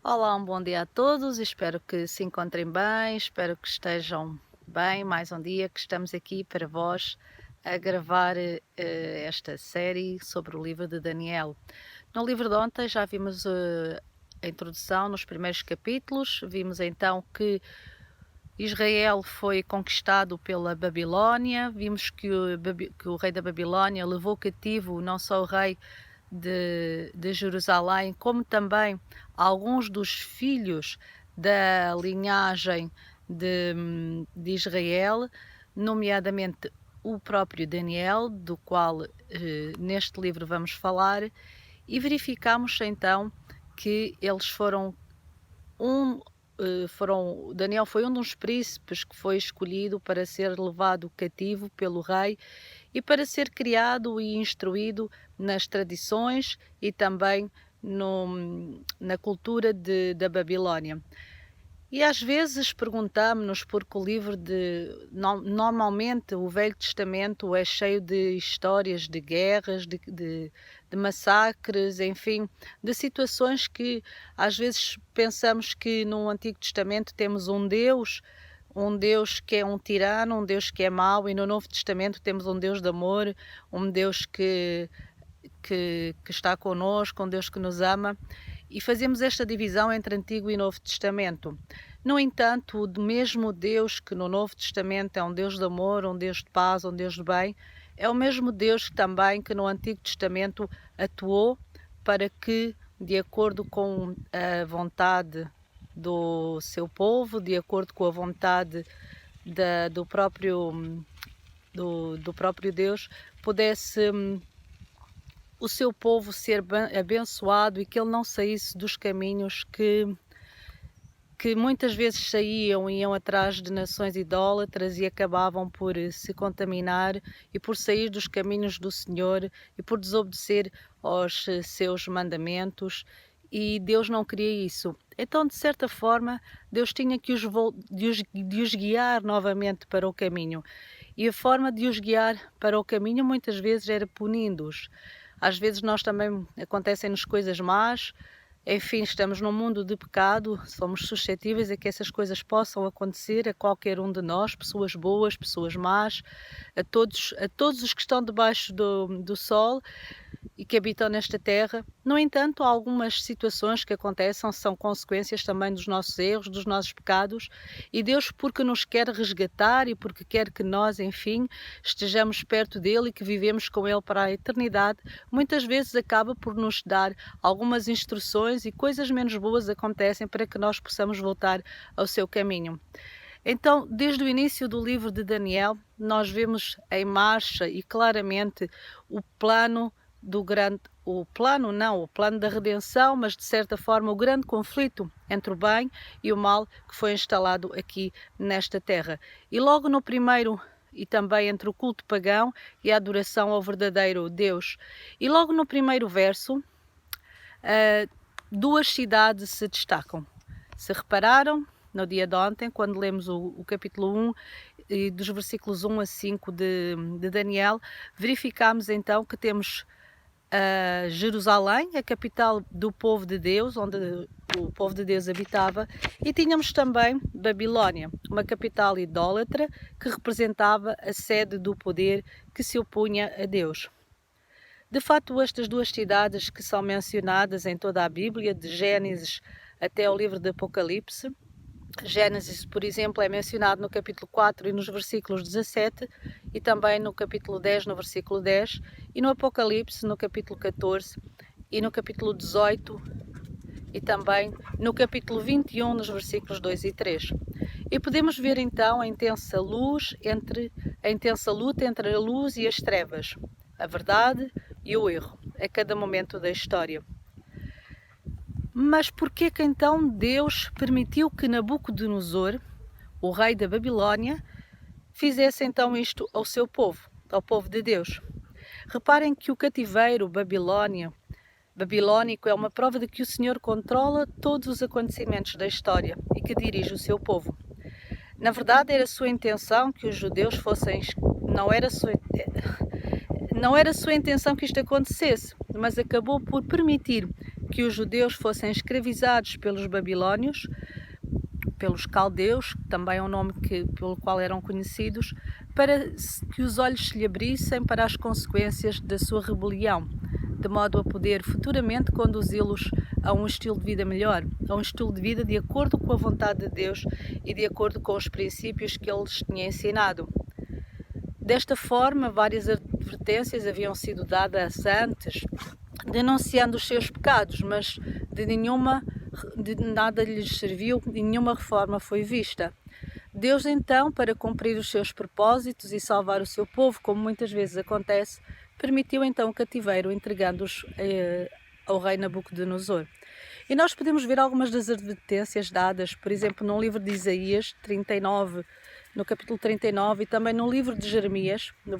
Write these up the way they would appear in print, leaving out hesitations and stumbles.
Olá, um bom dia a todos, espero que se encontrem bem, espero que estejam bem. Mais um dia que estamos aqui para vós a gravar esta série sobre o livro de Daniel. No livro de ontem já vimos a introdução nos primeiros capítulos, vimos então que Israel foi conquistado pela Babilónia, vimos que o rei da Babilónia levou cativo não só o rei de Jerusalém, como também alguns dos filhos da linhagem de Israel, nomeadamente o próprio Daniel, do qual neste livro vamos falar, e verificamos então que eles Daniel foi um dos príncipes que foi escolhido para ser levado cativo pelo rei e para ser criado e instruído nas tradições e também na cultura da Babilónia. E às vezes perguntamos-nos porque o livro normalmente o Velho Testamento é cheio de histórias de guerras, de massacres, enfim, de situações que às vezes pensamos que no Antigo Testamento temos um Deus que é um tirano, um Deus que é mau, e no Novo Testamento temos um Deus de amor, um Deus que está conosco, um Deus que nos ama, e fazemos esta divisão entre Antigo e Novo Testamento. No entanto, o mesmo Deus que no Novo Testamento é um Deus de amor, um Deus de paz, um Deus de bem, é o mesmo Deus também que no Antigo Testamento atuou para que, de acordo com a vontade do seu povo, de acordo com a vontade do próprio Deus, pudesse o seu povo ser abençoado e que ele não saísse dos caminhos que muitas vezes iam atrás de nações idólatras e acabavam por se contaminar e por sair dos caminhos do Senhor e por desobedecer aos seus mandamentos, e Deus não queria isso. Então, de certa forma, Deus tinha que de os guiar novamente para o caminho, e a forma de os guiar para o caminho muitas vezes era punindo-os. Às vezes nós também acontecem-nos coisas más, enfim, estamos num mundo de pecado, somos suscetíveis a que essas coisas possam acontecer a qualquer um de nós, pessoas boas, pessoas más, a todos os que estão debaixo do sol e que habitam nesta terra. No entanto, algumas situações que acontecem são consequências também dos nossos erros, dos nossos pecados, e Deus, porque nos quer resgatar e porque quer que nós, enfim, estejamos perto dele e que vivemos com ele para a eternidade, muitas vezes acaba por nos dar algumas instruções, e coisas menos boas acontecem para que nós possamos voltar ao seu caminho. Então, desde o início do livro de Daniel, nós vemos em marcha e claramente o plano da redenção, mas de certa forma o grande conflito entre o bem e o mal que foi instalado aqui nesta terra. E logo no primeiro, e também entre o culto pagão e a adoração ao verdadeiro Deus. E logo no primeiro verso, duas cidades se destacam. Se repararam, no dia de ontem, quando lemos o capítulo 1, e dos versículos 1 a 5 de Daniel, verificamos então que temos Jerusalém, a capital do povo de Deus, onde o povo de Deus habitava, e tínhamos também Babilónia, uma capital idólatra que representava a sede do poder que se opunha a Deus. De facto, estas duas cidades que são mencionadas em toda a Bíblia, de Gênesis até o livro de Apocalipse, Gênesis, por exemplo, é mencionado no capítulo 4 e nos versículos 17, e também no capítulo 10, no versículo 10, e no Apocalipse, no capítulo 14, e no capítulo 18, e também no capítulo 21, nos versículos 2 e 3. E podemos ver então a intensa luta entre a luz e as trevas, a verdade e o erro, a cada momento da história. Mas porquê que então Deus permitiu que Nabucodonosor, o rei da Babilónia, fizesse então isto ao seu povo, ao povo de Deus? Reparem que o cativeiro babilónico é uma prova de que o Senhor controla todos os acontecimentos da história e que dirige o seu povo. Na verdade, era sua intenção que os judeus fossem... Não era sua intenção que isto acontecesse, mas acabou por permitir que os judeus fossem escravizados pelos babilónios, pelos caldeus, que também é um nome pelo qual eram conhecidos, para que os olhos se lhe abrissem para as consequências da sua rebelião, de modo a poder futuramente conduzi-los a um estilo de vida melhor, a um estilo de vida de acordo com a vontade de Deus e de acordo com os princípios que Ele lhes tinha ensinado. Desta forma, várias advertências haviam sido dadas antes, denunciando os seus pecados, mas de nada lhes serviu, nenhuma reforma foi vista. Deus então, para cumprir os seus propósitos e salvar o seu povo, como muitas vezes acontece, permitiu então o cativeiro, entregando-os ao rei Nabucodonosor. E nós podemos ver algumas das advertências dadas, por exemplo, no livro de Isaías 39, no capítulo 39, e também no livro de Jeremias, no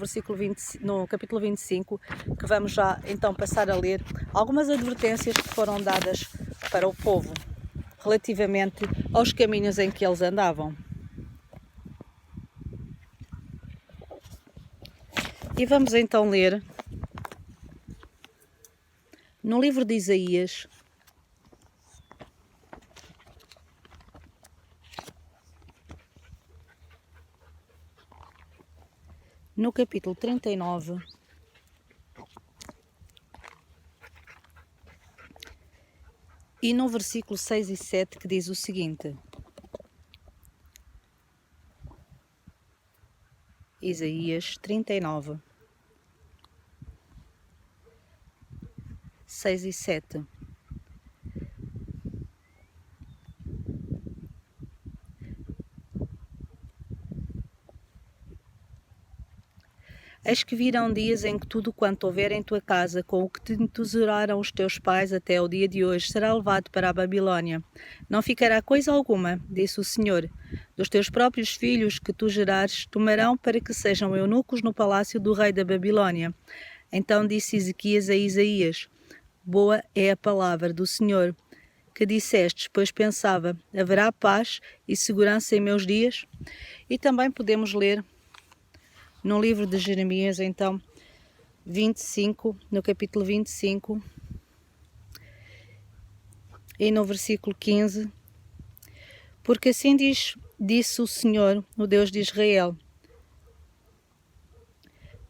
capítulo 25, que vamos já então passar a ler, algumas advertências que foram dadas para o povo, relativamente aos caminhos em que eles andavam. E vamos então ler no livro de Isaías, no capítulo 39, e no versículo 6 e 7, que diz o seguinte: Isaías 39, 6 e 7. Eis que virão dias em que tudo quanto houver em tua casa, com o que te entesouraram os teus pais até o dia de hoje, será levado para a Babilônia. Não ficará coisa alguma, disse o Senhor. Dos teus próprios filhos que tu gerares, tomarão para que sejam eunucos no palácio do rei da Babilônia. Então disse Ezequias a Isaías: Boa é a palavra do Senhor que dissestes, pois pensava, haverá paz e segurança em meus dias? E também podemos ler no livro de Jeremias, então, 25, no capítulo 25, e no versículo 15, porque assim disse o Senhor, o Deus de Israel: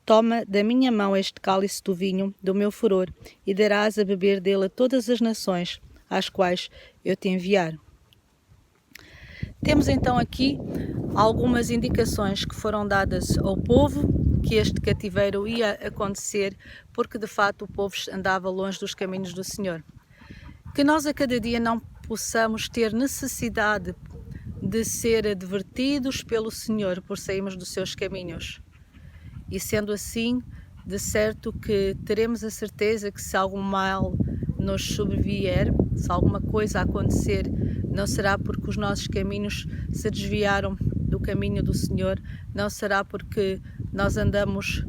Toma da minha mão este cálice do vinho do meu furor, e darás a beber dele a todas as nações, às quais eu te enviar. Temos então aqui algumas indicações que foram dadas ao povo, que este cativeiro ia acontecer, porque de fato o povo andava longe dos caminhos do Senhor. Que nós a cada dia não possamos ter necessidade de ser advertidos pelo Senhor por sairmos dos seus caminhos. E sendo assim, de certo que teremos a certeza que se algum mal nos sobrevier, se alguma coisa acontecer, não será porque os nossos caminhos se desviaram do caminho do Senhor, não será porque nós andamos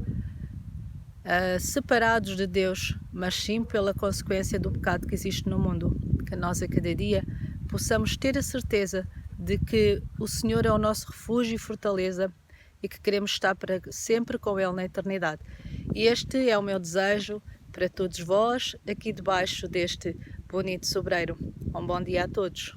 separados de Deus, mas sim pela consequência do pecado que existe no mundo. Que nós a cada dia possamos ter a certeza de que o Senhor é o nosso refúgio e fortaleza e que queremos estar para sempre com Ele na eternidade. E este é o meu desejo para todos vós, aqui debaixo deste bonito sobreiro. Um bom dia a todos.